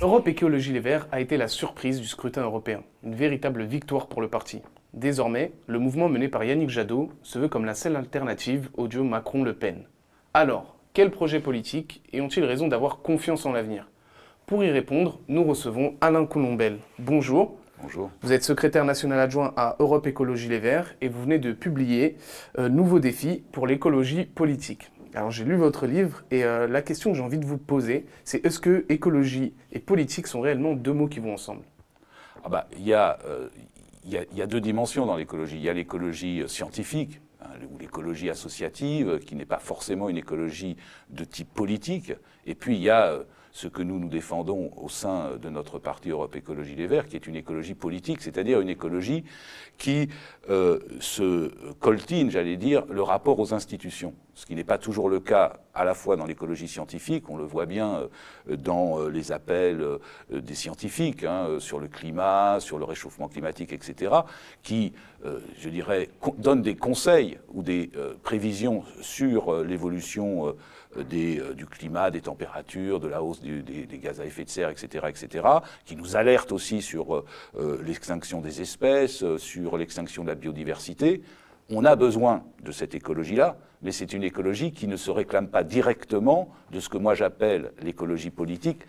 Europe Écologie Les Verts a été la surprise du scrutin européen, une véritable victoire pour le parti. Désormais, le mouvement mené par Yannick Jadot se veut comme la seule alternative au duo Macron-Le Pen. Alors, quel projet politique et ont-ils raison d'avoir confiance en l'avenir? Pour y répondre, nous recevons Alain Colombel. Bonjour. Bonjour. Vous êtes secrétaire national adjoint à Europe Écologie Les Verts et vous venez de publier Nouveaux défis pour l'écologie politique. Alors j'ai lu votre livre et la question que j'ai envie de vous poser, c'est est-ce que écologie et politique sont réellement deux mots qui vont ensemble? Il y a deux dimensions dans l'écologie. Il y a l'écologie scientifique, ou l'écologie associative, qui n'est pas forcément une écologie de type politique. Et puis il y a ce que nous défendons au sein de notre parti Europe Écologie Les Verts, qui est une écologie politique, c'est-à-dire une écologie qui se coltine, j'allais dire, le rapport aux institutions. Ce qui n'est pas toujours le cas à la fois dans l'écologie scientifique, on le voit bien dans les appels des scientifiques sur le climat, sur le réchauffement climatique, etc., qui, je dirais, donnent des conseils ou des prévisions sur l'évolution du climat, des températures, de la hausse des gaz à effet de serre, etc., qui nous alertent aussi sur l'extinction des espèces, sur l'extinction de la biodiversité. On a besoin de cette écologie-là, mais c'est une écologie qui ne se réclame pas directement de ce que moi j'appelle l'écologie politique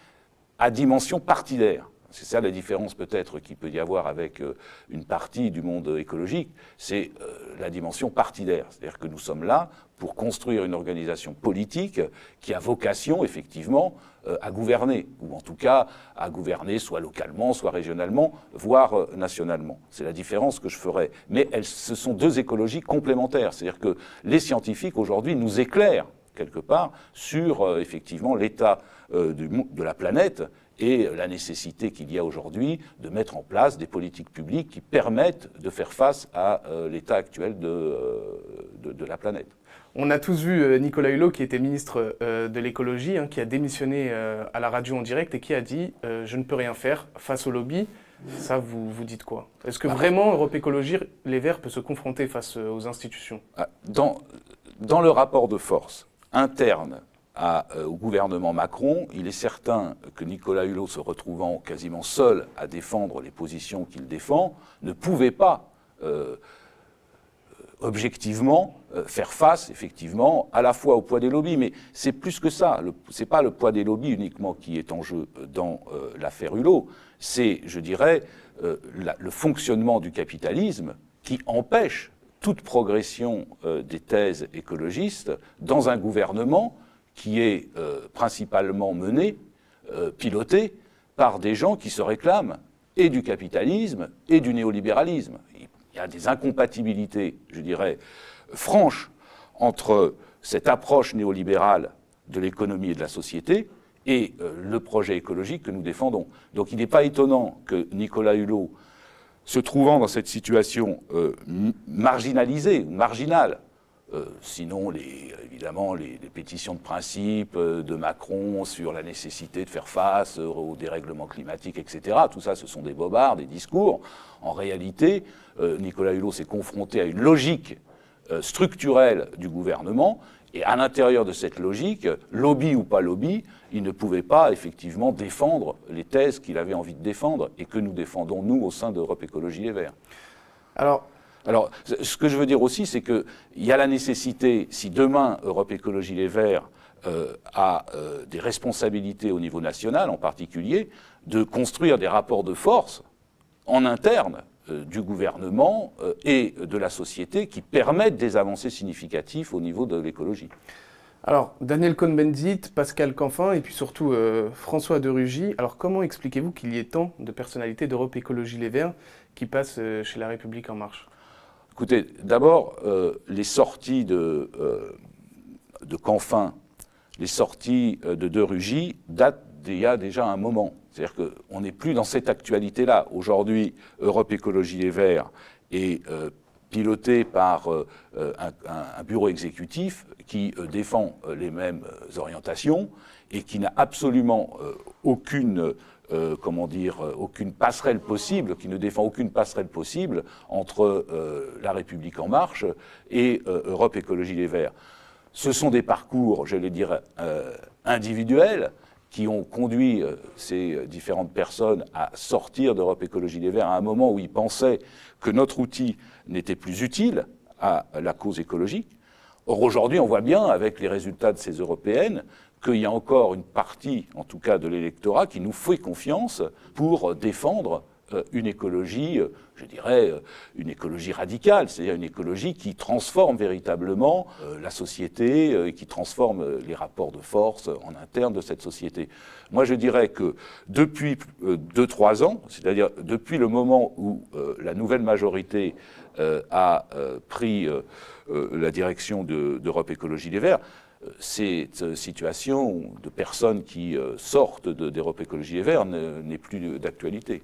à dimension partidaire. C'est ça la différence peut-être qu'il peut y avoir avec une partie du monde écologique, c'est la dimension partidaire. C'est-à-dire que nous sommes là pour construire une organisation politique qui a vocation effectivement à gouverner, ou en tout cas à gouverner soit localement, soit régionalement, voire nationalement. C'est la différence que je ferais. Mais ce sont deux écologies complémentaires. C'est-à-dire que les scientifiques aujourd'hui nous éclairent quelque part sur effectivement l'état de la planète et la nécessité qu'il y a aujourd'hui de mettre en place des politiques publiques qui permettent de faire face à l'état actuel de la planète. On a tous vu Nicolas Hulot, qui était ministre de l'écologie, qui a démissionné à la radio en direct et qui a dit « Je ne peux rien faire face au lobby ». Ça, vous dites quoi? Est-ce que vraiment Europe Écologie Les Verts peut se confronter face aux institutions? Dans le rapport de force interne au gouvernement Macron, il est certain que Nicolas Hulot, se retrouvant quasiment seul à défendre les positions qu'il défend, ne pouvait pas objectivement faire face effectivement à la fois au poids des lobbies, mais c'est plus que ça. C'est pas le poids des lobbies uniquement qui est en jeu dans l'affaire Hulot, c'est, je dirais, le fonctionnement du capitalisme qui empêche toute progression des thèses écologistes dans un gouvernement qui est principalement mené, piloté par des gens qui se réclament et du capitalisme et du néolibéralisme. Il y a des incompatibilités, je dirais, franches entre cette approche néolibérale de l'économie et de la société et le projet écologique que nous défendons. Donc il n'est pas étonnant que Nicolas Hulot, se trouvant dans cette situation marginalisée, marginale, sinon évidemment les pétitions de principe de Macron sur la nécessité de faire face au dérèglement climatique, etc. Tout ça, ce sont des bobards, des discours. En réalité, Nicolas Hulot s'est confronté à une logique structurelle du gouvernement, et à l'intérieur de cette logique, lobby ou pas lobby, il ne pouvait pas effectivement défendre les thèses qu'il avait envie de défendre et que nous défendons, nous, au sein d'Europe Écologie Les Verts. Alors, ce que je veux dire aussi, c'est qu'il y a la nécessité, si demain Europe Écologie Les Verts a des responsabilités au niveau national en particulier, de construire des rapports de force en interne du gouvernement et de la société qui permettent des avancées significatives au niveau de l'écologie. Alors, Daniel Cohn-Bendit, Pascal Canfin et puis surtout François de Rugy. Alors, comment expliquez-vous qu'il y ait tant de personnalités d'Europe Écologie Les Verts qui passent chez La République En Marche? Écoutez, d'abord, les sorties de Canfin, les sorties de Rugy datent d'il y a déjà un moment. C'est-à-dire qu'on n'est plus dans cette actualité-là. Aujourd'hui, Europe Écologie Les Verts est piloté par un bureau exécutif qui défend les mêmes orientations et qui n'a absolument aucune passerelle possible, qui ne défend aucune passerelle possible entre La République En Marche et Europe Écologie Les Verts. Ce sont des parcours, j'allais dire, individuels, qui ont conduit ces différentes personnes à sortir d'Europe Écologie Les Verts à un moment où ils pensaient que notre outil n'était plus utile à la cause écologique. Or, aujourd'hui, on voit bien, avec les résultats de ces européennes, qu'il y a encore une partie, en tout cas de l'électorat, qui nous fait confiance pour défendre une écologie, je dirais, une écologie radicale, c'est-à-dire une écologie qui transforme véritablement la société, qui transforme les rapports de force en interne de cette société. Moi, je dirais que depuis 2-3 ans, c'est-à-dire depuis le moment où la nouvelle majorité a pris la direction d'Europe Écologie Les Verts, cette situation de personnes qui sortent d'Europe Écologie Les Verts n'est plus d'actualité.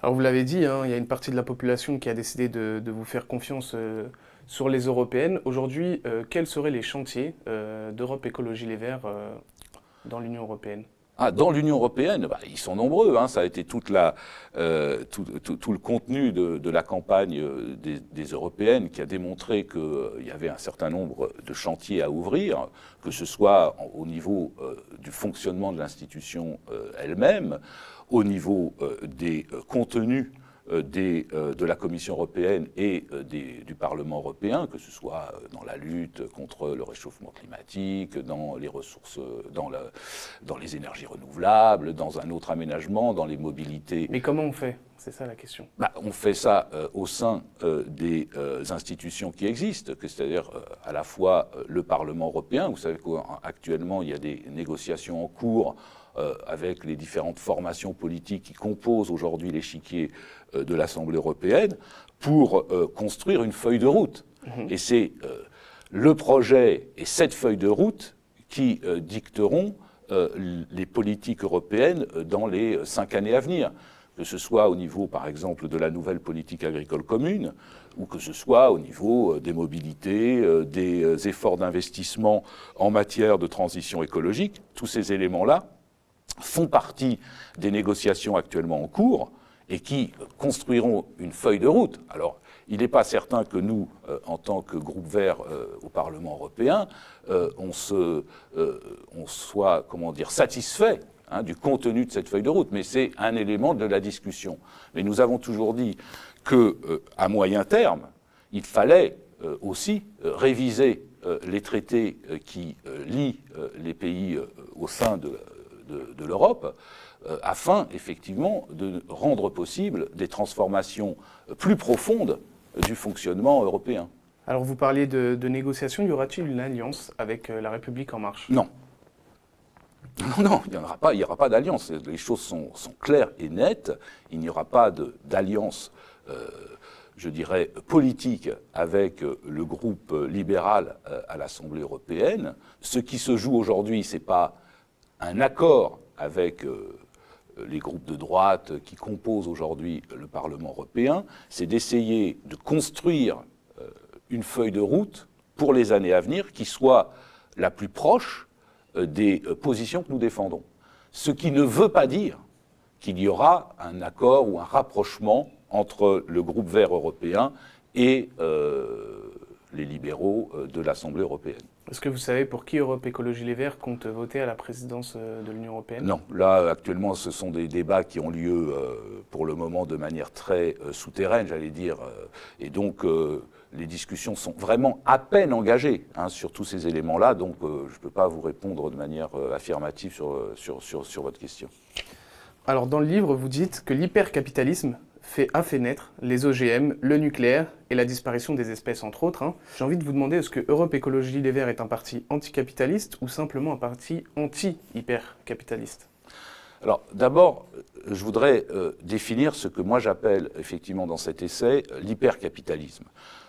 Alors vous l'avez dit, hein, il y a une partie de la population qui a décidé de vous faire confiance sur les européennes. Aujourd'hui, quels seraient les chantiers d'Europe Écologie Les Verts dans l'Union européenne ? Dans l'Union européenne, ils sont nombreux. Ça a été tout le contenu de la campagne des européennes qui a démontré qu'il y avait un certain nombre de chantiers à ouvrir, que ce soit au niveau du fonctionnement de l'institution elle-même, au niveau des contenus de la Commission européenne et du Parlement européen, que ce soit dans la lutte contre le réchauffement climatique, dans les ressources, dans les énergies renouvelables, dans un autre aménagement, dans les mobilités. Mais comment on fait ? C'est ça la question. On fait ça au sein des institutions qui existent, c'est-à-dire à la fois le Parlement européen. Vous savez qu'actuellement, il y a des négociations en cours avec les différentes formations politiques qui composent aujourd'hui l'échiquier de l'Assemblée européenne pour construire une feuille de route. Et c'est le projet et cette feuille de route qui dicteront les politiques européennes dans les 5 années à venir, que ce soit au niveau, par exemple, de la nouvelle politique agricole commune, ou que ce soit au niveau des mobilités, des efforts d'investissement en matière de transition écologique. Tous ces éléments-là font partie des négociations actuellement en cours et qui construiront une feuille de route. Alors, il n'est pas certain que nous, en tant que groupe vert au Parlement européen, on soit, satisfait du contenu de cette feuille de route, mais c'est un élément de la discussion. Mais nous avons toujours dit qu'à moyen terme, il fallait aussi réviser les traités qui lient les pays au sein de l'Europe, afin effectivement de rendre possible des transformations plus profondes du fonctionnement européen. Alors vous parliez de négociations, y aura-t-il une alliance avec La République En Marche ? Non. Non, il n'y aura pas d'alliance. Les choses sont claires et nettes. Il n'y aura pas d'alliance, je dirais, politique avec le groupe libéral à l'Assemblée européenne. Ce qui se joue aujourd'hui, ce n'est pas un accord avec les groupes de droite qui composent aujourd'hui le Parlement européen, c'est d'essayer de construire une feuille de route pour les années à venir qui soit la plus proche des positions que nous défendons. Ce qui ne veut pas dire qu'il y aura un accord ou un rapprochement entre le groupe vert européen et les libéraux de l'Assemblée européenne. Est-ce que vous savez pour qui Europe Écologie Les Verts compte voter à la présidence de l'Union européenne ? Non, là actuellement ce sont des débats qui ont lieu pour le moment de manière très souterraine, j'allais dire, et donc les discussions sont vraiment à peine engagées sur tous ces éléments-là, donc je ne peux pas vous répondre de manière affirmative sur votre question. Alors dans le livre, vous dites que l'hypercapitalisme a fait naître les OGM, le nucléaire et la disparition des espèces, entre autres. J'ai envie de vous demander, est-ce que Europe Écologie Les Verts est un parti anticapitaliste ou simplement un parti anti-hypercapitaliste ? Alors d'abord, je voudrais définir ce que moi j'appelle effectivement dans cet essai l'hypercapitalisme.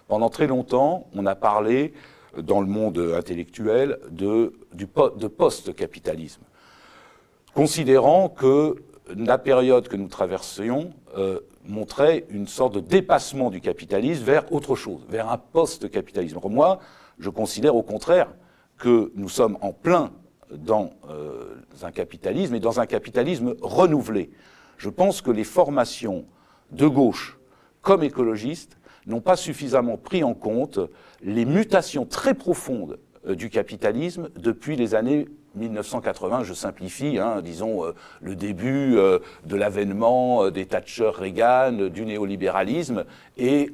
Pendant très longtemps, on a parlé dans le monde intellectuel de post-capitalisme, considérant que la période que nous traversions montrait une sorte de dépassement du capitalisme vers autre chose, vers un post-capitalisme. Moi, je considère au contraire que nous sommes en plein dans un capitalisme et dans un capitalisme renouvelé. Je pense que les formations de gauche comme écologistes n'ont pas suffisamment pris en compte les mutations très profondes du capitalisme depuis les années 1980, je simplifie, hein, disons le début de l'avènement des Thatcher-Reagan, du néolibéralisme, et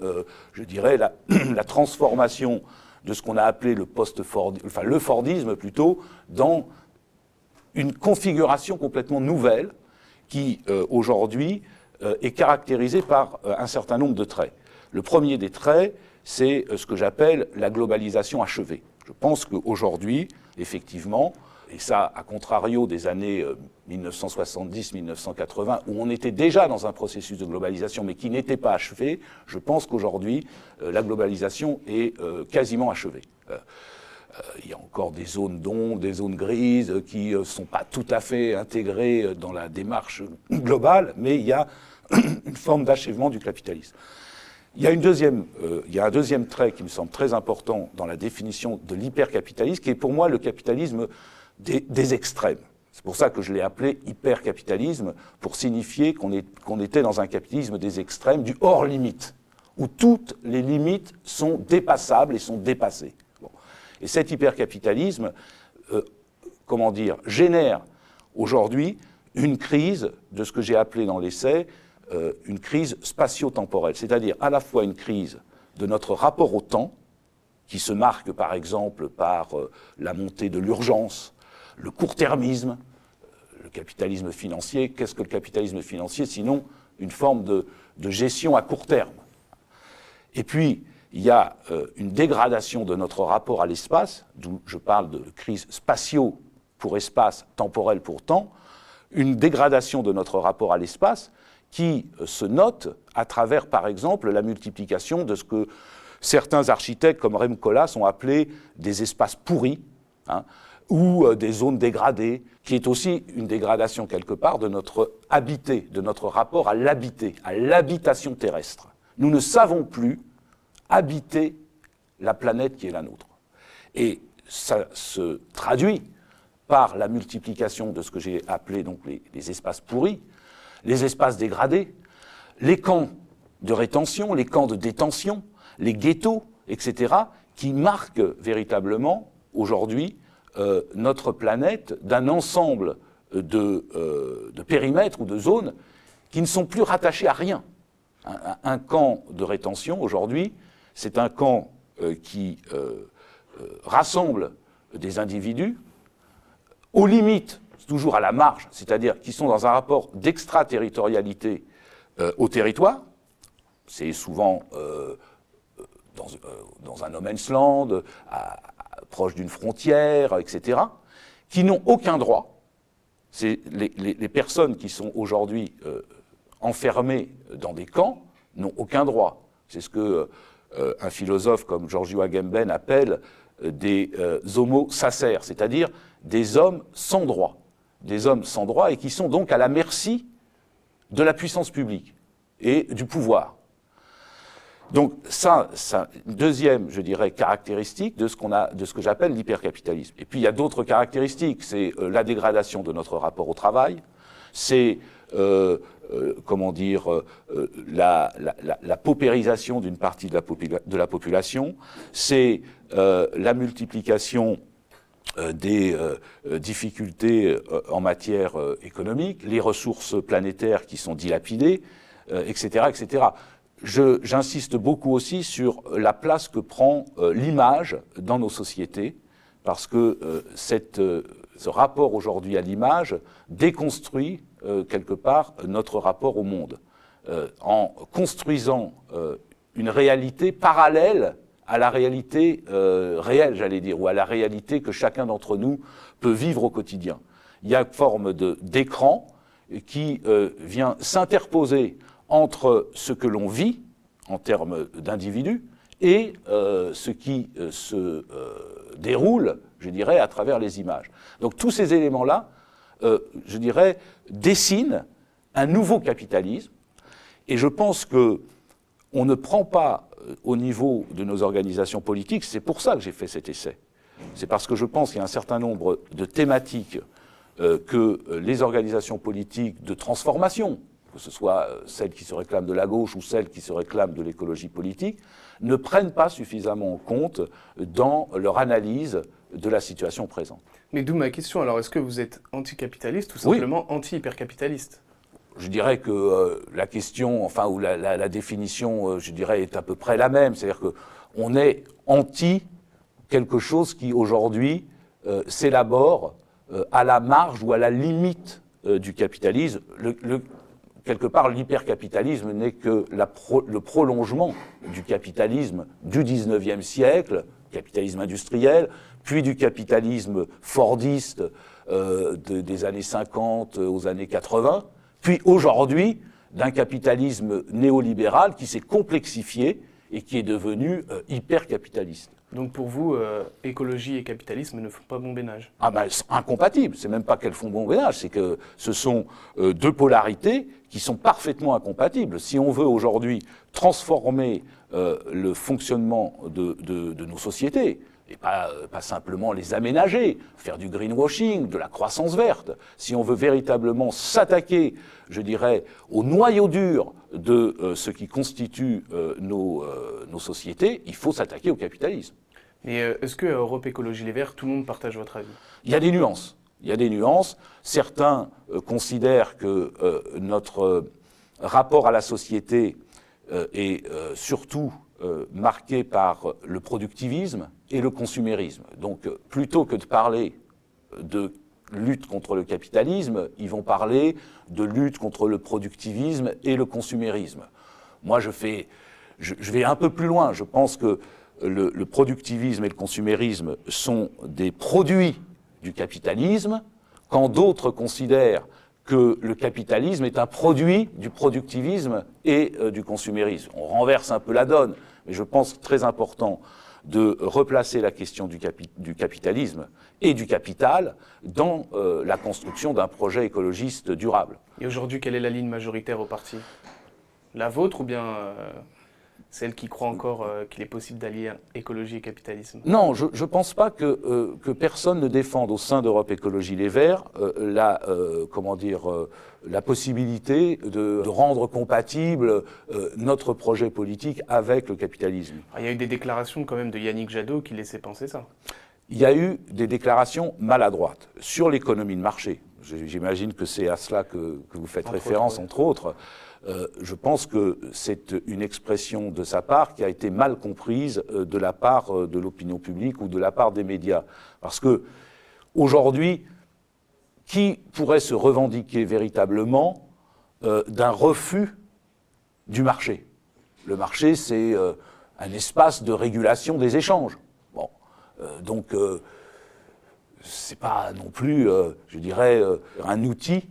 je dirais la transformation de ce qu'on a appelé le post-Fordisme, enfin le Fordisme plutôt, dans une configuration complètement nouvelle qui, aujourd'hui, est caractérisée par un certain nombre de traits. Le premier des traits, c'est ce que j'appelle la globalisation achevée. Je pense qu'aujourd'hui, effectivement, et ça, à contrario des années 1970-1980, où on était déjà dans un processus de globalisation, mais qui n'était pas achevé, je pense qu'aujourd'hui, la globalisation est quasiment achevée. Il y a encore des zones d'ombre, des zones grises qui ne sont pas tout à fait intégrées dans la démarche globale, mais il y a une forme d'achèvement du capitalisme. Il y a un deuxième trait qui me semble très important dans la définition de l'hypercapitalisme, qui est pour moi le capitalisme des extrêmes. C'est pour ça que je l'ai appelé hypercapitalisme, pour signifier qu'on était dans un capitalisme des extrêmes, du hors limite, où toutes les limites sont dépassables et sont dépassées. Bon. Et cet hypercapitalisme, génère aujourd'hui une crise de ce que j'ai appelé dans l'essai une crise spatio-temporelle, c'est-à-dire à la fois une crise de notre rapport au temps, qui se marque par exemple par la montée de l'urgence, le court-termisme, le capitalisme financier. Qu'est-ce que le capitalisme financier sinon une forme de gestion à court terme? Et puis, il y a une dégradation de notre rapport à l'espace, d'où je parle de crise spatio pour espace, temporelle pour temps, une dégradation de notre rapport à l'espace qui se note à travers, par exemple, la multiplication de ce que certains architectes comme Rem Koolhaas ont appelé des espaces pourris, hein, ou des zones dégradées, qui est aussi une dégradation quelque part de notre habité, de notre rapport à l'habité, à l'habitation terrestre. Nous ne savons plus habiter la planète qui est la nôtre. Et ça se traduit par la multiplication de ce que j'ai appelé donc les espaces pourris, les espaces dégradés, les camps de rétention, les camps de détention, les ghettos, etc., qui marquent véritablement aujourd'hui notre planète d'un ensemble de périmètres ou de zones qui ne sont plus rattachés à rien. Un camp de rétention, aujourd'hui, c'est un camp qui rassemble des individus aux limites, toujours à la marge, c'est-à-dire qui sont dans un rapport d'extraterritorialité au territoire. C'est souvent dans un no man's land, proche d'une frontière, etc., qui n'ont aucun droit. C'est les personnes qui sont aujourd'hui enfermées dans des camps n'ont aucun droit. C'est ce que un philosophe comme Giorgio Agamben appelle des homo sacer, c'est-à-dire des hommes sans droit. Des hommes sans droit et qui sont donc à la merci de la puissance publique et du pouvoir. Donc ça deuxième, je dirais, caractéristique de ce que j'appelle l'hypercapitalisme. Et puis il y a d'autres caractéristiques, c'est la dégradation de notre rapport au travail, c'est la paupérisation d'une partie de la population, c'est la multiplication des difficultés en matière économique, les ressources planétaires qui sont dilapidées, etc., etc. J'insiste beaucoup aussi sur la place que prend l'image dans nos sociétés, parce que ce rapport aujourd'hui à l'image déconstruit quelque part notre rapport au monde, en construisant une réalité parallèle à la réalité réelle, j'allais dire, ou à la réalité que chacun d'entre nous peut vivre au quotidien. Il y a une forme d'écran qui vient s'interposer entre ce que l'on vit en termes d'individus et ce qui se déroule, je dirais, à travers les images. Donc tous ces éléments-là, je dirais, dessinent un nouveau capitalisme, et je pense qu'on ne prend pas au niveau de nos organisations politiques, c'est pour ça que j'ai fait cet essai. C'est parce que je pense qu'il y a un certain nombre de thématiques que les organisations politiques de transformation, que ce soit celles qui se réclament de la gauche ou celles qui se réclament de l'écologie politique, ne prennent pas suffisamment en compte dans leur analyse de la situation présente. Mais d'où ma question, alors est-ce que vous êtes anticapitaliste ou simplement anti-hypercapitaliste ? Je dirais que la question, enfin, ou la définition, je dirais, est à peu près la même. C'est-à-dire qu'on est anti quelque chose qui, aujourd'hui, s'élabore à la marge ou à la limite du capitalisme. Quelque part, l'hypercapitalisme n'est que le prolongement du capitalisme du 19e siècle, capitalisme industriel, puis du capitalisme fordiste des années 50 aux années 80, puis aujourd'hui d'un capitalisme néolibéral qui s'est complexifié et qui est devenu hypercapitaliste. Donc pour vous, écologie et capitalisme ne font pas bon ménage? Ah ben, c'est incompatible, c'est même pas qu'elles font bon ménage, c'est que ce sont deux polarités qui sont parfaitement incompatibles. Si on veut aujourd'hui transformer le fonctionnement de nos sociétés, et pas simplement les aménager, faire du greenwashing, de la croissance verte, si on veut véritablement s'attaquer, je dirais, au noyau dur de ce qui constitue nos sociétés, il faut s'attaquer au capitalisme. Mais est-ce que Europe Écologie Les Verts, tout le monde partage votre avis? Il y a des nuances. Il y a des nuances. Certains considèrent que notre rapport à la société est surtout marqué par le productivisme et le consumérisme. Donc, plutôt que de parler de lutte contre le capitalisme, ils vont parler de lutte contre le productivisme et le consumérisme. Moi, je vais un peu plus loin. Je pense que le productivisme et le consumérisme sont des produits du capitalisme, quand d'autres considèrent que le capitalisme est un produit du productivisme et du consumérisme. On renverse un peu la donne, mais je pense très important de replacer la question du capitalisme et du capital dans la construction d'un projet écologiste durable. Et aujourd'hui, quelle est la ligne majoritaire au parti? La vôtre ou bien celle qui croit encore qu'il est possible d'allier écologie et capitalisme? Non, je ne pense pas que personne ne défende au sein d'Europe Écologie Les Verts la possibilité de rendre compatible notre projet politique avec le capitalisme. Il y a eu des déclarations quand même de Yannick Jadot qui laissaient penser ça. Il y a eu des déclarations maladroites sur l'économie de marché. J'imagine que c'est à cela que vous faites référence, entre autres. Je pense que c'est une expression de sa part qui a été mal comprise de la part de l'opinion publique ou de la part des médias. Parce que, aujourd'hui, qui pourrait se revendiquer véritablement d'un refus du marché? Le marché, c'est un espace de régulation des échanges. Bon, donc, c'est pas non plus, je dirais, un outil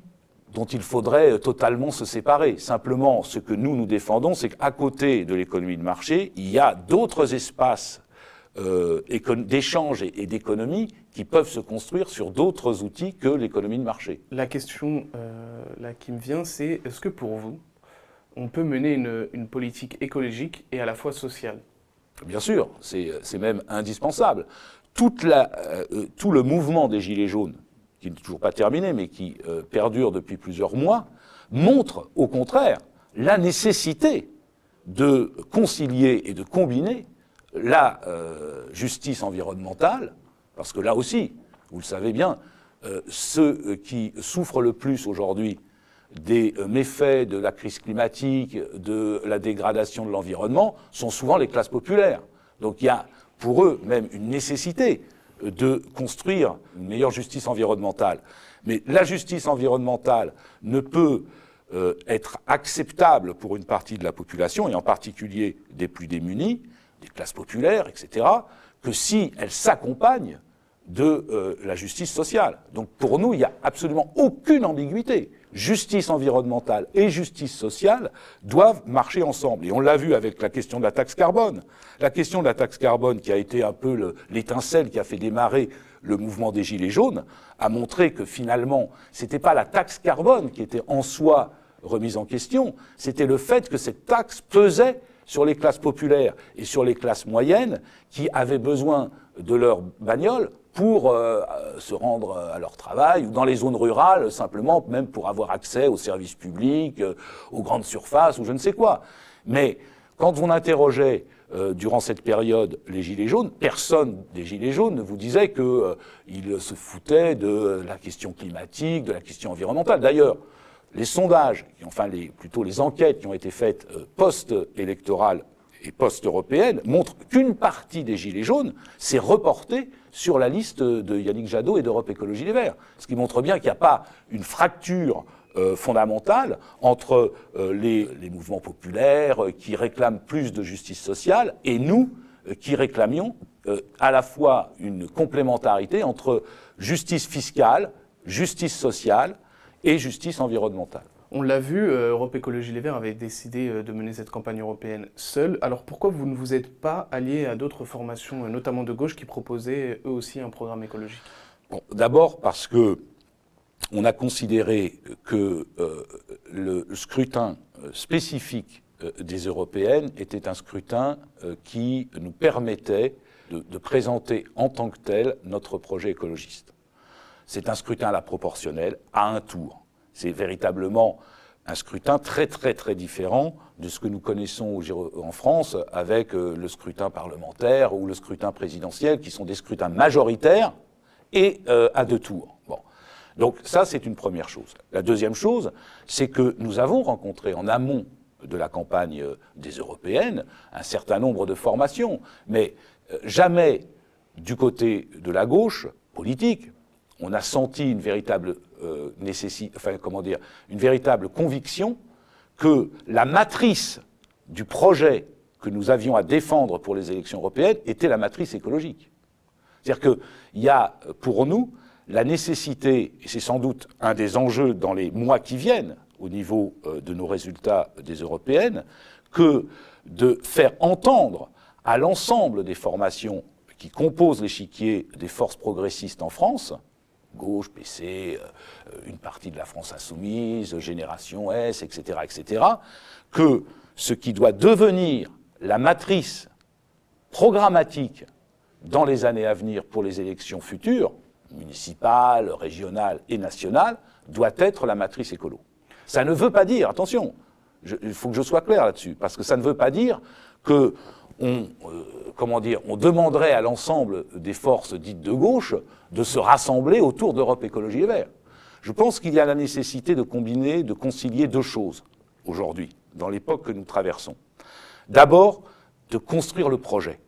dont il faudrait totalement se séparer. Simplement, ce que nous défendons, c'est qu'à côté de l'économie de marché, il y a d'autres espaces d'échange et d'économie qui peuvent se construire sur d'autres outils que l'économie de marché. La question là qui me vient, c'est est-ce que pour vous, on peut mener une politique écologique et à la fois sociale? Bien sûr, c'est même indispensable. Tout le mouvement des Gilets jaunes, qui n'est toujours pas terminé, mais qui perdure depuis plusieurs mois, montre au contraire la nécessité de concilier et de combiner la justice environnementale, parce que là aussi, vous le savez bien, ceux qui souffrent le plus aujourd'hui des méfaits de la crise climatique, de la dégradation de l'environnement, sont souvent les classes populaires. Donc il y a pour eux même une nécessité de construire une meilleure justice environnementale. Mais la justice environnementale ne peut être acceptable pour une partie de la population, et en particulier des plus démunis, des classes populaires, etc., que si elle s'accompagne de la justice sociale. Donc pour nous, il n'y a absolument aucune ambiguïté. Justice environnementale et justice sociale doivent marcher ensemble. Et on l'a vu avec la question de la taxe carbone. La question de la taxe carbone, qui a été un peu l'étincelle qui a fait démarrer le mouvement des Gilets jaunes, a montré que finalement, c'était pas la taxe carbone qui était en soi remise en question, c'était le fait que cette taxe pesait sur les classes populaires et sur les classes moyennes qui avaient besoin de leur bagnole pour se rendre à leur travail, ou dans les zones rurales, simplement, même pour avoir accès aux services publics, aux grandes surfaces, ou je ne sais quoi. Mais quand on interrogeait durant cette période, les Gilets jaunes, personne des Gilets jaunes ne vous disait qu'ils se foutaient de la question climatique, de la question environnementale. D'ailleurs, les sondages, enfin plutôt les enquêtes qui ont été faites post-électorales et post-européennes montrent qu'une partie des Gilets jaunes s'est reportée sur la liste de Yannick Jadot et d'Europe Écologie Les Verts. Ce qui montre bien qu'il n'y a pas une fracture fondamentale entre les mouvements populaires qui réclament plus de justice sociale et nous qui réclamions à la fois une complémentarité entre justice fiscale, justice sociale et justice environnementale. On l'a vu, Europe Écologie Les Verts avait décidé de mener cette campagne européenne seule. Alors pourquoi vous ne vous êtes pas allié à d'autres formations, notamment de gauche, qui proposaient eux aussi un programme écologique? Bon, d'abord parce que on a considéré que le scrutin spécifique des européennes était un scrutin qui nous permettait de présenter en tant que tel notre projet écologiste. C'est un scrutin à la proportionnelle, à un tour. C'est véritablement un scrutin très très très différent de ce que nous connaissons en France avec le scrutin parlementaire ou le scrutin présidentiel, qui sont des scrutins majoritaires et à deux tours. Bon. Donc ça, c'est une première chose. La deuxième chose, c'est que nous avons rencontré en amont de la campagne des européennes un certain nombre de formations, mais jamais du côté de la gauche politique, on a senti une véritable une véritable conviction que la matrice du projet que nous avions à défendre pour les élections européennes était la matrice écologique. C'est-à-dire qu'il y a pour nous la nécessité, et c'est sans doute un des enjeux dans les mois qui viennent au niveau de nos résultats des européennes, que de faire entendre à l'ensemble des formations qui composent l'échiquier des forces progressistes en France, gauche, PC, une partie de la France insoumise, Génération S, etc., que ce qui doit devenir la matrice programmatique dans les années à venir pour les élections futures, municipales, régionales et nationales, doit être la matrice écolo. Ça ne veut pas dire, attention, il faut que je sois clair là-dessus, parce que ça ne veut pas dire que on demanderait à l'ensemble des forces dites de gauche de se rassembler autour d'Europe Écologie Les Verts. Je pense qu'il y a la nécessité de combiner, de concilier deux choses aujourd'hui, dans l'époque que nous traversons. D'abord, de construire le projet.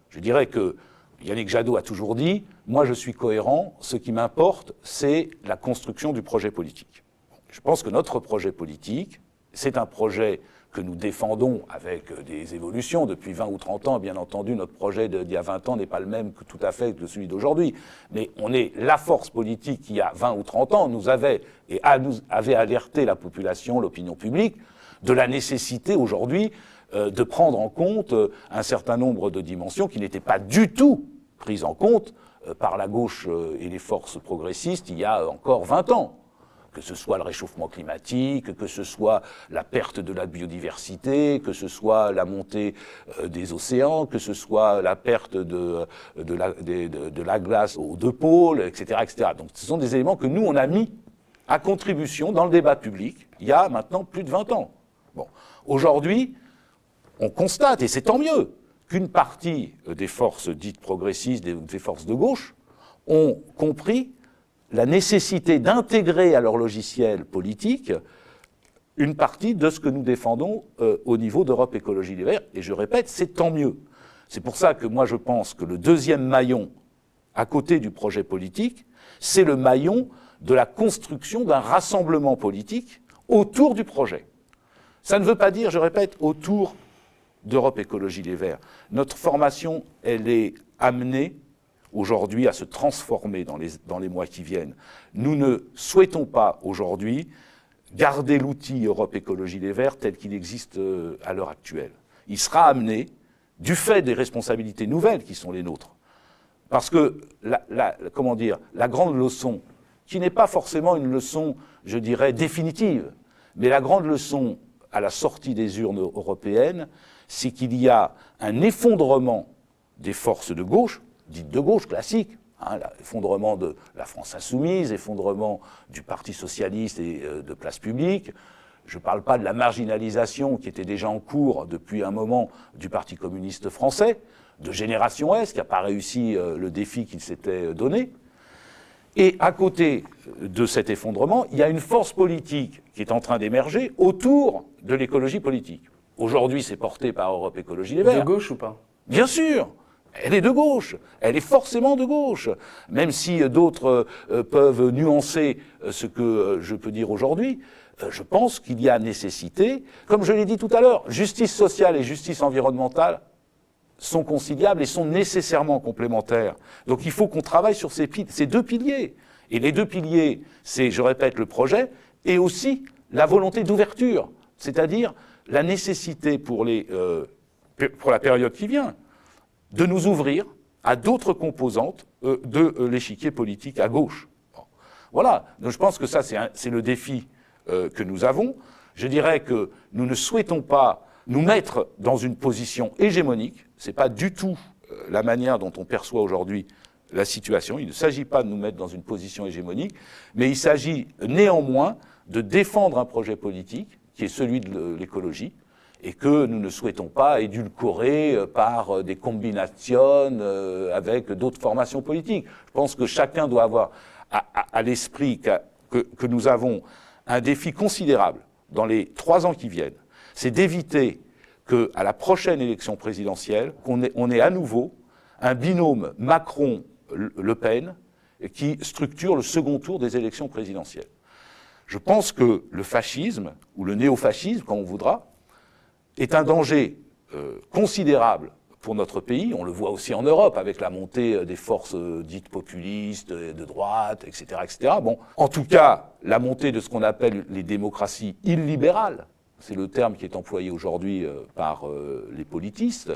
Je dirais que Yannick Jadot a toujours dit « Moi, je suis cohérent, ce qui m'importe, c'est la construction du projet politique ». Je pense que notre projet politique, c'est un projet que nous défendons avec des évolutions depuis 20 ou 30 ans. Bien entendu, notre projet d'il y a 20 ans n'est pas le même que tout à fait que celui d'aujourd'hui. Mais on est la force politique qui, il y a 20 ou 30 ans, nous avait alerté la population, l'opinion publique, de la nécessité aujourd'hui de prendre en compte un certain nombre de dimensions qui n'étaient pas du tout prises en compte par la gauche et les forces progressistes il y a encore 20 ans. Que ce soit le réchauffement climatique, que ce soit la perte de la biodiversité, que ce soit la montée des océans, que ce soit la perte de la glace aux deux pôles, etc., etc. Donc ce sont des éléments que nous, on a mis à contribution dans le débat public il y a maintenant plus de 20 ans. Bon. Aujourd'hui, on constate, et c'est tant mieux, qu'une partie des forces dites progressistes, des forces de gauche, ont compris la nécessité d'intégrer à leur logiciel politique une partie de ce que nous défendons au niveau d'Europe Écologie Les Verts. Et je répète, c'est tant mieux. C'est pour ça que moi je pense que le deuxième maillon, à côté du projet politique, c'est le maillon de la construction d'un rassemblement politique autour du projet. Ça ne veut pas dire, je répète, autour d'Europe Écologie Les Verts. Notre formation, elle est amenée aujourd'hui à se transformer dans les mois qui viennent. Nous ne souhaitons pas aujourd'hui garder l'outil Europe Écologie Les Verts tel qu'il existe à l'heure actuelle. Il sera amené, du fait des responsabilités nouvelles qui sont les nôtres, parce que la grande leçon, qui n'est pas forcément une leçon, je dirais, définitive, mais la grande leçon à la sortie des urnes européennes, c'est qu'il y a un effondrement des forces de gauche, dites de gauche classiques, effondrement de la France insoumise, effondrement du Parti socialiste et de Place publique. Je ne parle pas de la marginalisation qui était déjà en cours depuis un moment du Parti communiste français, de Génération S, qui n'a pas réussi le défi qu'il s'était donné. Et à côté de cet effondrement, il y a une force politique qui est en train d'émerger autour de l'écologie politique. Aujourd'hui, c'est porté par Europe Écologie Les Verts. De gauche ou pas? Bien sûr, elle est de gauche, elle est forcément de gauche, même si d'autres peuvent nuancer ce que je peux dire aujourd'hui. Je pense qu'il y a nécessité, comme je l'ai dit tout à l'heure, justice sociale et justice environnementale sont conciliables et sont nécessairement complémentaires. Donc il faut qu'on travaille sur ces deux piliers. Et les deux piliers, c'est, je répète, le projet et aussi la volonté d'ouverture, c'est-à-dire la nécessité pour la période qui vient de nous ouvrir à d'autres composantes de l'échiquier politique à gauche. Bon. Voilà, donc je pense que ça c'est le défi que nous avons. Je dirais que nous ne souhaitons pas nous mettre dans une position hégémonique. Ce n'est pas du tout la manière dont on perçoit aujourd'hui la situation. Il ne s'agit pas de nous mettre dans une position hégémonique, mais il s'agit néanmoins de défendre un projet politique qui est celui de l'écologie et que nous ne souhaitons pas édulcorer par des combinations avec d'autres formations politiques. Je pense que chacun doit avoir à l'esprit que nous avons un défi considérable dans les 3 ans qui viennent. C'est d'éviter qu'à la prochaine élection présidentielle, on ait à nouveau un binôme Macron-Le Pen qui structure le second tour des élections présidentielles. Je pense que le fascisme, ou le néofascisme, comme on voudra, est un danger considérable pour notre pays. On le voit aussi en Europe, avec la montée des forces dites populistes, de droite, etc., etc. Bon, en tout cas, la montée de ce qu'on appelle les démocraties illibérales, c'est le terme qui est employé aujourd'hui par les politistes,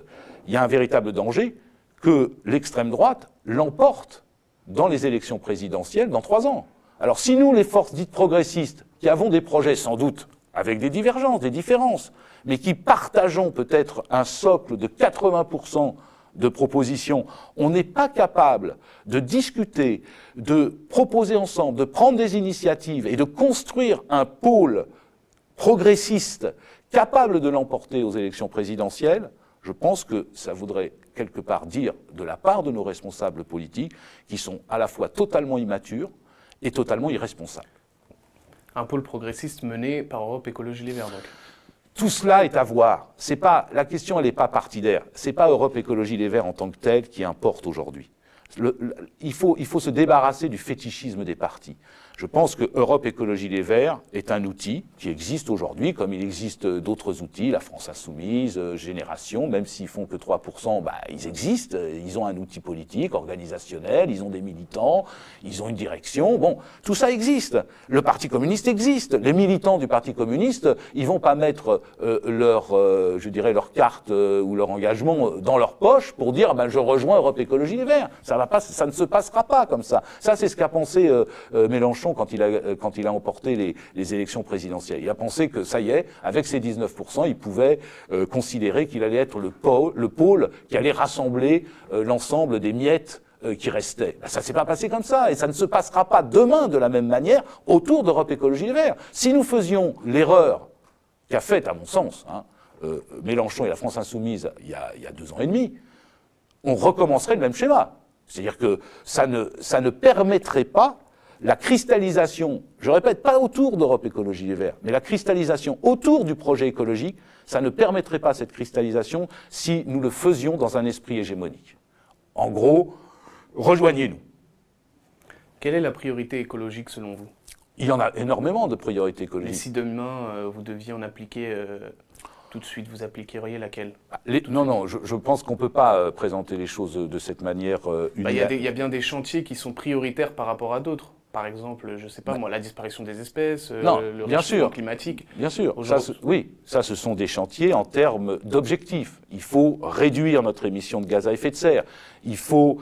il y a un véritable danger que l'extrême droite l'emporte dans les élections présidentielles dans 3 ans. Alors si nous, les forces dites progressistes, qui avons des projets sans doute avec des divergences, des différences, mais qui partageons peut-être un socle de 80% de propositions, on n'est pas capable de discuter, de proposer ensemble, de prendre des initiatives et de construire un pôle progressiste capable de l'emporter aux élections présidentielles, je pense que ça voudrait quelque part dire de la part de nos responsables politiques qui sont à la fois totalement immatures et totalement irresponsables. Un pôle progressiste mené par Europe Écologie Les Verts, donc. Tout cela est à voir. C'est pas, la question, elle n'est pas partidaire. C'est pas Europe Écologie Les Verts en tant que telle qui importe aujourd'hui. Il faut se débarrasser du fétichisme des partis. Je pense que Europe Écologie Les Verts est un outil qui existe aujourd'hui, comme il existe d'autres outils, la France Insoumise, Génération, même s'ils font que 3%, ils existent, ils ont un outil politique, organisationnel, ils ont des militants, ils ont une direction, bon, tout ça existe. Le Parti communiste existe. Les militants du Parti communiste, ils vont pas mettre leur carte ou leur engagement dans leur poche pour dire je rejoins Europe Écologie Les Verts. Ça ne se passera pas comme ça. Ça, c'est ce qu'a pensé Mélenchon quand il a emporté les élections présidentielles. Il a pensé que ça y est, avec ses 19%, il pouvait considérer qu'il allait être le pôle qui allait rassembler l'ensemble des miettes qui restaient. Ça ne s'est pas passé comme ça, et ça ne se passera pas demain de la même manière autour d'Europe Écologie Les Verts. Si nous faisions l'erreur qu'a faite, à mon sens, Mélenchon et la France Insoumise il y a 2 ans et demi, on recommencerait le même schéma. C'est-à-dire que ça ne permettrait pas la cristallisation, je répète, pas autour d'Europe Écologie Les Verts, mais la cristallisation autour du projet écologique, ça ne permettrait pas cette cristallisation si nous le faisions dans un esprit hégémonique. En gros, rejoignez-nous. Quelle est la priorité écologique selon vous? Il y en a énormément de priorités écologiques. Et si demain, vous deviez en appliquer tout de suite, vous appliqueriez laquelle? Non, je pense qu'on ne peut pas présenter les choses de cette manière unique. Il y a bien des chantiers qui sont prioritaires par rapport à d'autres. Par exemple, je ne sais pas moi, la disparition des espèces, le réchauffement climatique. Bien sûr, ça ce sont des chantiers en termes d'objectifs. Il faut réduire notre émission de gaz à effet de serre, il faut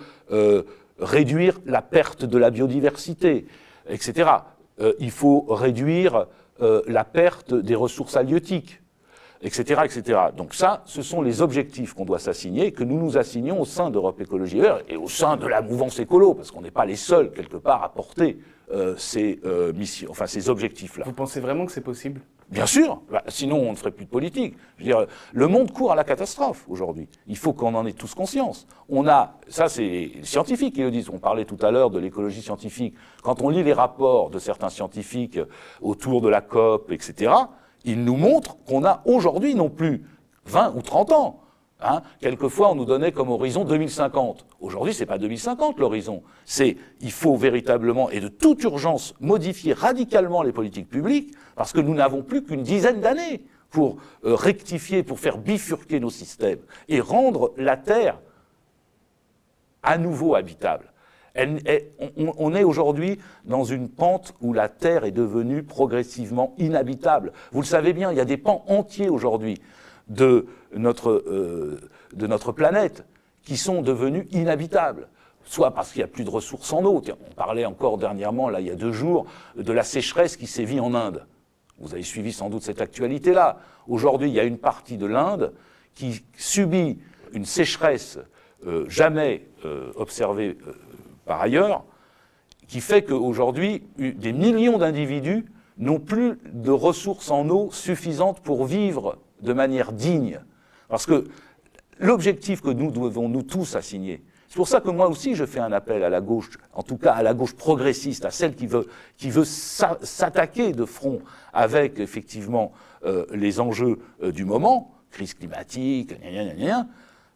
réduire la perte de la biodiversité, etc. Il faut réduire la perte des ressources halieutiques, etc., etc. Donc ça, ce sont les objectifs qu'on doit s'assigner, que nous nous assignons au sein d'Europe Écologie Les Verts et au sein de la mouvance écolo, parce qu'on n'est pas les seuls, quelque part, à porter ces missions, enfin ces objectifs-là. Vous pensez vraiment que c'est possible ? Bien sûr, sinon on ne ferait plus de politique. Je veux dire, le monde court à la catastrophe aujourd'hui. Il faut qu'on en ait tous conscience. Ça c'est les scientifiques qui le disent. On parlait tout à l'heure de l'écologie scientifique. Quand on lit les rapports de certains scientifiques autour de la COP, etc., ils nous montrent qu'on a aujourd'hui non plus 20 ou 30 ans. Quelquefois, on nous donnait comme horizon 2050. Aujourd'hui, c'est pas 2050 l'horizon. Il faut véritablement et de toute urgence modifier radicalement les politiques publiques parce que nous n'avons plus qu'une dizaine d'années pour rectifier, pour faire bifurquer nos systèmes et rendre la Terre à nouveau habitable. On est aujourd'hui dans une pente où la Terre est devenue progressivement inhabitable. Vous le savez bien, il y a des pans entiers aujourd'hui de notre planète qui sont devenus inhabitables, soit parce qu'il n'y a plus de ressources en eau. On parlait encore dernièrement, là, il y a 2 jours, de la sécheresse qui sévit en Inde. Vous avez suivi sans doute cette actualité-là. Aujourd'hui, il y a une partie de l'Inde qui subit une sécheresse jamais observée par ailleurs, qui fait qu'aujourd'hui, des millions d'individus n'ont plus de ressources en eau suffisantes pour vivre de manière digne. Parce que l'objectif que nous devons nous tous assigner, c'est pour ça que moi aussi je fais un appel à la gauche, en tout cas à la gauche progressiste, à celle qui veut s'attaquer de front avec effectivement les enjeux du moment, crise climatique,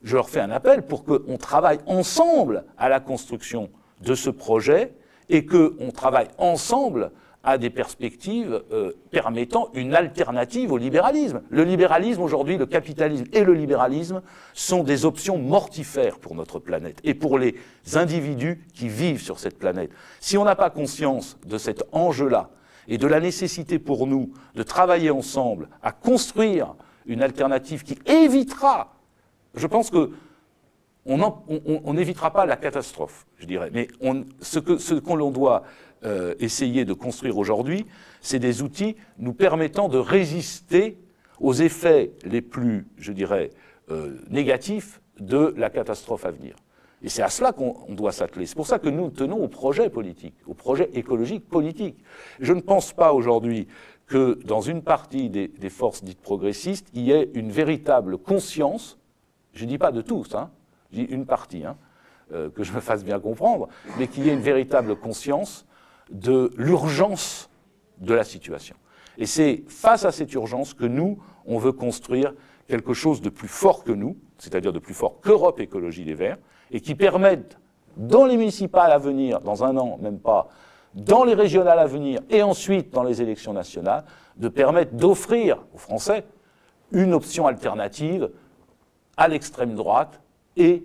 je leur fais un appel pour qu'on travaille ensemble à la construction de ce projet et qu'on travaille ensemble à des perspectives permettant une alternative au libéralisme. Le libéralisme, aujourd'hui, le capitalisme et le libéralisme sont des options mortifères pour notre planète et pour les individus qui vivent sur cette planète. Si on n'a pas conscience de cet enjeu-là et de la nécessité pour nous de travailler ensemble à construire une alternative qui évitera, je pense que on n'évitera pas la catastrophe, je dirais, mais ce qu'on doit essayer de construire aujourd'hui, c'est des outils nous permettant de résister aux effets les plus, je dirais, négatifs de la catastrophe à venir. Et c'est à cela qu'on doit s'atteler. C'est pour ça que nous tenons au projet politique, au projet écologique politique. Je ne pense pas aujourd'hui que dans une partie des forces dites progressistes, il y ait une véritable conscience, je ne dis pas de tous, je dis une partie, que je me fasse bien comprendre, mais qu'il y ait une véritable conscience de l'urgence de la situation. Et c'est face à cette urgence que nous, on veut construire quelque chose de plus fort que nous, c'est-à-dire de plus fort qu'Europe Écologie Les Verts, et qui permette, dans les municipales à venir, dans 1 an, même pas, dans les régionales à venir, et ensuite dans les élections nationales, de permettre d'offrir aux Français une option alternative à l'extrême droite et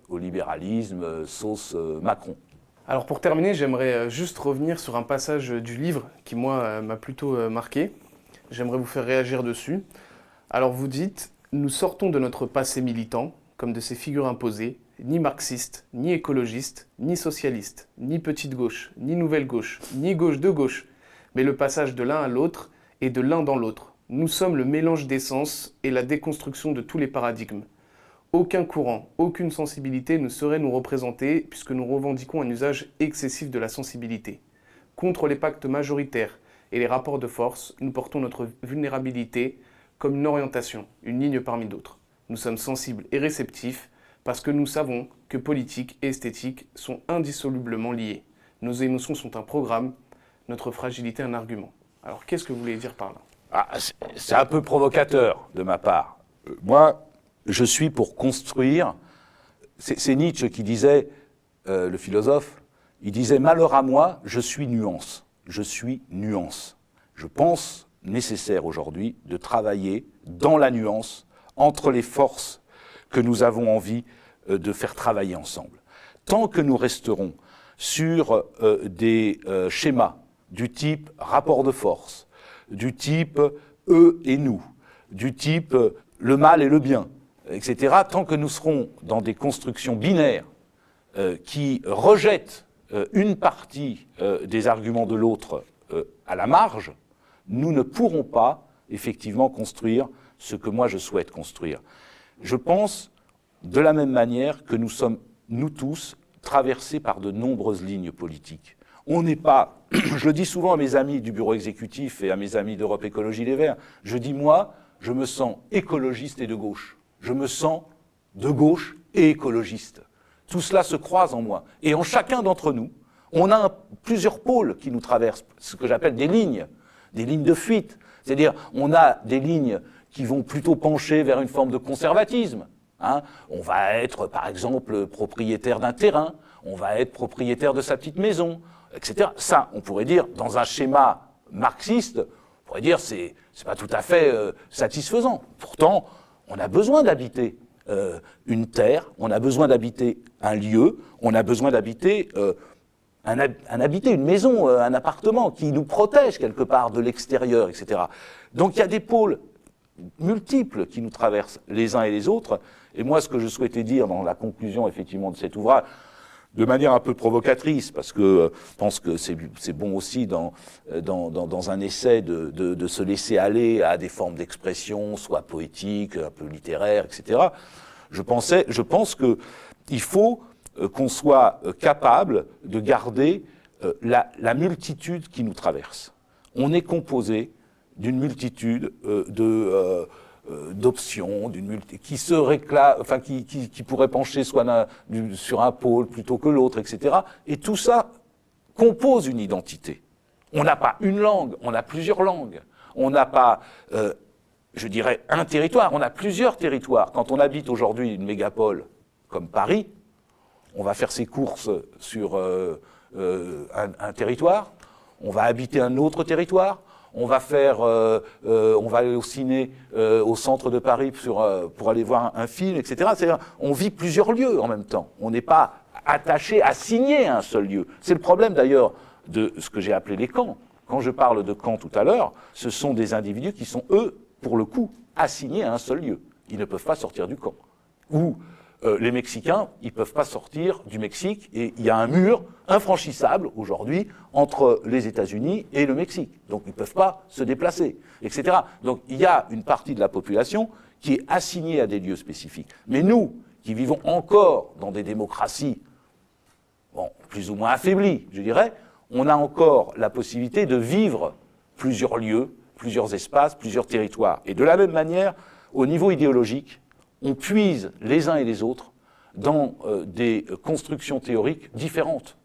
au libéralisme sauce Macron. Alors pour terminer, j'aimerais juste revenir sur un passage du livre qui, moi, m'a plutôt marqué. J'aimerais vous faire réagir dessus. Alors vous dites « Nous sortons de notre passé militant, comme de ces figures imposées, ni marxistes, ni écologistes, ni socialistes, ni petite gauche, ni nouvelle gauche, ni gauche de gauche, mais le passage de l'un à l'autre et de l'un dans l'autre. Nous sommes le mélange d'essence et la déconstruction de tous les paradigmes. Aucun courant, aucune sensibilité ne saurait nous représenter puisque nous revendiquons un usage excessif de la sensibilité. Contre les pactes majoritaires et les rapports de force, nous portons notre vulnérabilité comme une orientation, une ligne parmi d'autres. Nous sommes sensibles et réceptifs parce que nous savons que politique et esthétique sont indissolublement liés. Nos émotions sont un programme, notre fragilité un argument. Alors qu'est-ce que vous voulez dire par là ? C'est un peu provocateur de ma part. Moi, je suis pour construire. C'est Nietzsche qui disait, le philosophe, il disait « Malheur à moi, je suis nuance. Je suis nuance. » Je pense nécessaire aujourd'hui de travailler dans la nuance entre les forces que nous avons envie de faire travailler ensemble. Tant que nous resterons sur des schémas du type rapport de force, du type eux et nous, du type le mal et le bien, etc., tant que nous serons dans des constructions binaires qui rejettent une partie des arguments de l'autre à la marge, nous ne pourrons pas effectivement construire ce que moi je souhaite construire. Je pense de la même manière que nous sommes, nous tous, traversé par de nombreuses lignes politiques. On n'est pas, je le dis souvent à mes amis du bureau exécutif et à mes amis d'Europe Écologie Les Verts, je dis moi, je me sens écologiste et de gauche. Je me sens de gauche et écologiste. Tout cela se croise en moi. Et en chacun d'entre nous, on a plusieurs pôles qui nous traversent, ce que j'appelle des lignes de fuite. C'est-à-dire, on a des lignes qui vont plutôt pencher vers une forme de conservatisme. On va être, par exemple, propriétaire d'un terrain, on va être propriétaire de sa petite maison, etc. Ça, on pourrait dire, dans un schéma marxiste, on pourrait dire c'est pas tout à fait satisfaisant. Pourtant, on a besoin d'habiter une terre, on a besoin d'habiter un lieu, on a besoin d'habiter une maison, un appartement qui nous protège quelque part de l'extérieur, etc. Donc il y a des pôles multiples qui nous traversent les uns et les autres. Et moi, ce que je souhaitais dire dans la conclusion, effectivement, de cet ouvrage, de manière un peu provocatrice, parce que je pense que c'est bon aussi dans un essai de se laisser aller à des formes d'expression, soit poétiques, un peu littéraires, etc. Je pense qu'il faut qu'on soit capable de garder la multitude qui nous traverse. On est composé d'une multitude d'options, qui se réclament, enfin qui pourraient pencher soit sur un pôle plutôt que l'autre, etc. Et tout ça compose une identité. On n'a pas une langue, on a plusieurs langues. On n'a pas, je dirais, un territoire, on a plusieurs territoires. Quand on habite aujourd'hui une mégapole comme Paris, on va faire ses courses sur un territoire, on va habiter un autre territoire, on va aller au ciné au centre de Paris pour aller voir un film, etc. C'est-à-dire, on vit plusieurs lieux en même temps. On n'est pas attaché, assigné à un seul lieu. C'est le problème d'ailleurs de ce que j'ai appelé les camps. Quand je parle de camps tout à l'heure, ce sont des individus qui sont, eux, pour le coup, assignés à un seul lieu. Ils ne peuvent pas sortir du camp. Ou les Mexicains, ils ne peuvent pas sortir du Mexique et il y a un mur infranchissable aujourd'hui entre les États-Unis et le Mexique. Donc ils ne peuvent pas se déplacer, etc. Donc il y a une partie de la population qui est assignée à des lieux spécifiques. Mais nous, qui vivons encore dans des démocraties plus ou moins affaiblies, je dirais, on a encore la possibilité de vivre plusieurs lieux, plusieurs espaces, plusieurs territoires. Et de la même manière, au niveau idéologique, on puise les uns et les autres dans des constructions théoriques différentes.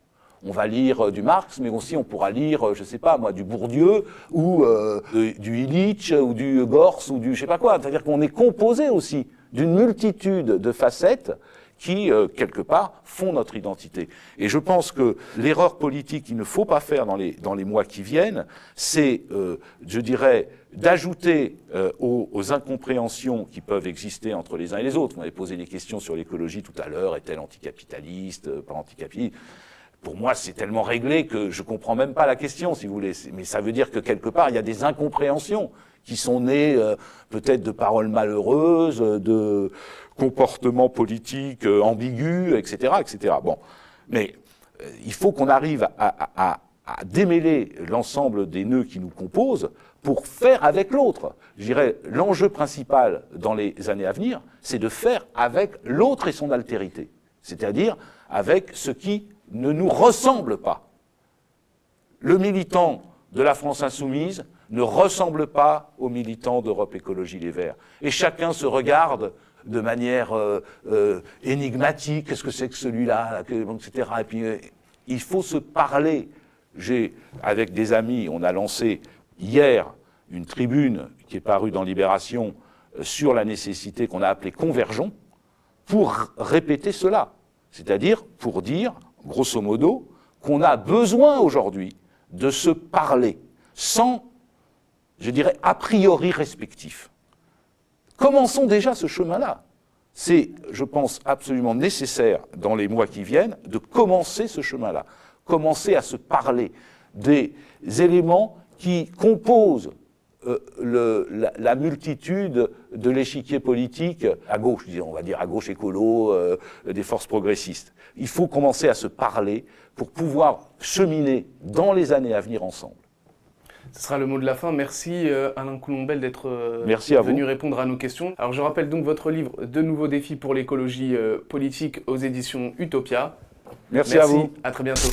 On va lire du Marx, mais aussi on pourra lire, je ne sais pas moi, du Bourdieu, ou du Illich, ou du Gors, ou du je ne sais pas quoi. C'est-à-dire qu'on est composé aussi d'une multitude de facettes qui, quelque part, font notre identité. Et je pense que l'erreur politique qu'il ne faut pas faire dans les mois qui viennent, c'est, je dirais, d'ajouter aux incompréhensions qui peuvent exister entre les uns et les autres. On avait posé des questions sur l'écologie tout à l'heure, est-elle anticapitaliste, pas anticapitaliste? Pour moi, c'est tellement réglé que je comprends même pas la question, si vous voulez. Mais ça veut dire que quelque part, il y a des incompréhensions qui sont nées peut-être de paroles malheureuses, de comportements politiques ambigus, etc., etc. Bon, mais il faut qu'on arrive à démêler l'ensemble des nœuds qui nous composent pour faire avec l'autre. Je dirais, l'enjeu principal dans les années à venir, c'est de faire avec l'autre et son altérité, c'est-à-dire avec ce qui ne nous ressemble pas. Le militant de la France insoumise ne ressemble pas aux militants d'Europe Écologie Les Verts. Et chacun se regarde de manière énigmatique, qu'est-ce que c'est que celui-là, etc. Et puis, il faut se parler. Avec des amis, on a lancé hier une tribune qui est parue dans Libération sur la nécessité qu'on a appelée Convergeons, pour répéter cela. C'est-à-dire pour dire, grosso modo, qu'on a besoin aujourd'hui de se parler sans, je dirais, a priori respectif. Commençons déjà ce chemin-là. C'est, je pense, absolument nécessaire dans les mois qui viennent de commencer ce chemin-là. Commencer à se parler des éléments qui composent la multitude de l'échiquier politique à gauche, on va dire à gauche écolo, des forces progressistes. Il faut commencer à se parler pour pouvoir cheminer dans les années à venir ensemble. Ce sera le mot de la fin. Merci Alain Coulombelle d'être venu répondre à nos questions. Alors je rappelle donc votre livre « De nouveaux défis pour l'écologie politique » aux éditions Utopia. Merci à vous. À très bientôt.